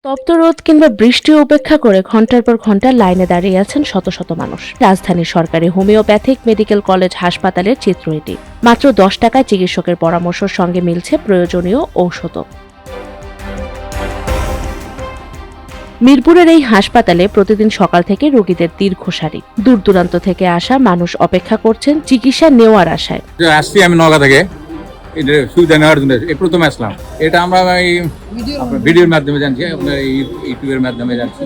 তপ্ত রোদ কিংবা বৃষ্টি উপেক্ষা করে ঘন্টার পর ঘন্টা লাইনে দাঁড়িয়ে আছেন শত শত মানুষ। রাজধানীর সরকারি হোমিওপ্যাথিক মেডিকেল কলেজ হাসপাতালের চিত্র এটি। মাত্র 10 টাকায় চিকিৎসকের পরামর্শের সঙ্গে মিলছে প্রয়োজনীয় ঔষধও। মিরপুরের এই হাসপাতালে প্রতিদিন সকাল থেকে রোগীদের দীর্ঘ সারি। দূর দূরান্ত থেকে আসা মানুষ অপেক্ষা করছেন চিকিৎসা নেওয়ার আশায়। আসছি আমি নগা থেকে এটা সুবিধা নেওয়ার জন্য এই প্রথমে আসলাম। এটা আমরা এই ভিডিওর মাধ্যমে জানছি, আপনার ইউটিউবের মাধ্যমে জানছি।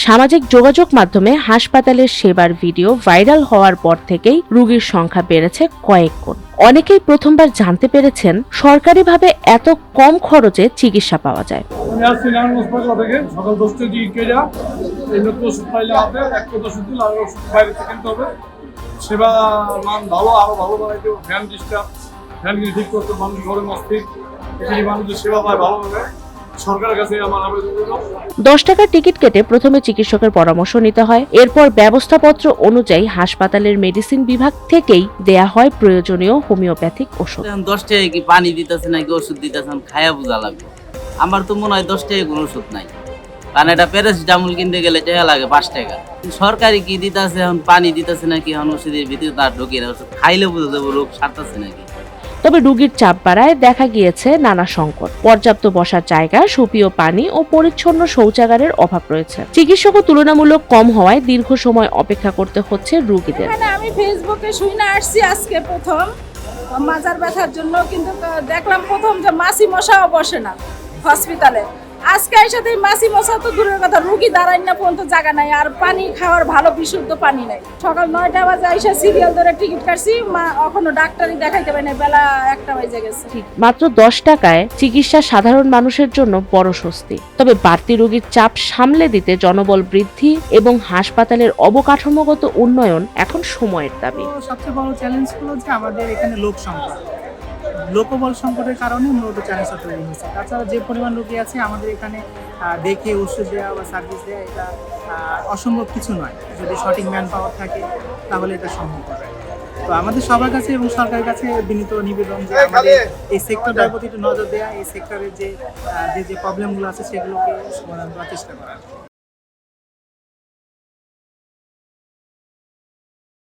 সামাজিক যোগাযোগ মাধ্যমে হাসপাতালের সেবার ভিডিও ভাইরাল হওয়ার পর থেকেই রোগীর সংখ্যা বেড়েছে কয়েক গুণ। অনেকেই প্রথমবার জানতে পেরেছেন সরকারিভাবে এত কম খরচে চিকিৎসা পাওয়া যায়। আমি আসছি নারায়ণগঞ্জ থেকে সকাল 10টা দিয়ে কেজা এই নতুন ওষুধ পাইলে হবে এক কথা ওষুধ দিলে আর ওষুধ বাইরে থেকে কিনতে হবে। সেবা মান ভালো, আরো ভালো বানাইতে ফ্যান ডিস্টার্ব ফ্যানগুলি ঠিক করতে মানুষ ঘরে মস্তিষ্ক এখানে মানুষের সেবা পায় ভালোভাবে। সরকারের কাছে আমার আবেদন। 10 টাকার টিকিট কেটে প্রথমে চিকিৎসকের পরামর্শ নিতে হয়। এরপর ব্যবস্থাপত্র অনুযায়ী হাসপাতালের মেডিসিন বিভাগ থেকেই দেয়া হয় প্রয়োজনীয় হোমিওপ্যাথিক ওষুধ। 10 টাকা কি পানি দিতেছে নাকি ওষুধ দিতেছেন খায়া বোঝা লাগবে। আমার তো মনে হয় 10 টাকা কোনো ওষুধ নাই, কারণ এটা প্যারাসিটামল কিনতে গেলে টাকা লাগে 5 টাকা। সরকারি কি দিতেছে, এখন পানি দিতেছে নাকি, এখন ওষুধের ভিতরে তার ঢুকিয়ে ওষুধ খাইলে বোঝা যাবে রোগ সারতেছে নাকি। তবে রোগীর চাপ বাড়ায় দেখা গিয়েছে নানা সংকট। পর্যাপ্ত বসার জায়গা, সুপেয় পানি ও পরিচ্ছন্ন শৌচাগারের অভাব রয়েছে। চিকিৎসকও তুলনামূলক কম হওয়ায় দীর্ঘ সময় অপেক্ষা করতে হচ্ছে রোগীদের। আমি ফেসবুকে শুনে আসছি আজকে প্রথম মাজার ব্যথার জন্য, কিন্তু দেখলাম প্রথম যে মাছি মশাও বসে না হসপিটালে। আজকে সাথে মাছি মশা তো দূরের কথা, রুগী দাঁড়ায় না পর্যন্ত জায়গা নাই, আর পানি খাওয়ার ভালো বিশুদ্ধ পানি নাই। সকাল 9টা বাজে আইসা সিরিয়াল ধরে টিকিট কাটছি, এখনো ডাক্তারই দেখাইতে পারি না, বেলা 1টা বেজে গেছে। মাত্র 10 টাকায় চিকিৎসা সাধারণ মানুষের জন্য বড় স্বস্তি। তবে বাড়তি রোগীর চাপ সামলে দিতে জনবল বৃদ্ধি এবং হাসপাতালের অবকাঠামোগত উন্নয়ন এখন সময়ের দাবি। সবচেয়ে বড় চ্যালেঞ্জ হলো যে আমাদের এখানে লোক সংকট, লোকবল সংকটের কারণে মূলত চ্যালেঞ্জটা তৈরি হয়েছে। তাছাড়া যে পরিমাণ রোগী আছে আমাদের এখানে দেখে ওষুধ দেওয়া বা সার্ভিস দেওয়া এটা অসম্ভব কিছু নয়। যদি সঠিক ম্যান পাওয়ার থাকে তাহলে এটা সম্ভব হবে। তো আমাদের সবার কাছে এবং সরকারের কাছে বিনীত নিবেদন যে আমাদের এই সেক্টরটার প্রতি একটু নজর দেওয়া, এই সেক্টরের যে প্রবলেমগুলো আছে সেগুলোকে সমাধান করার চেষ্টা করা।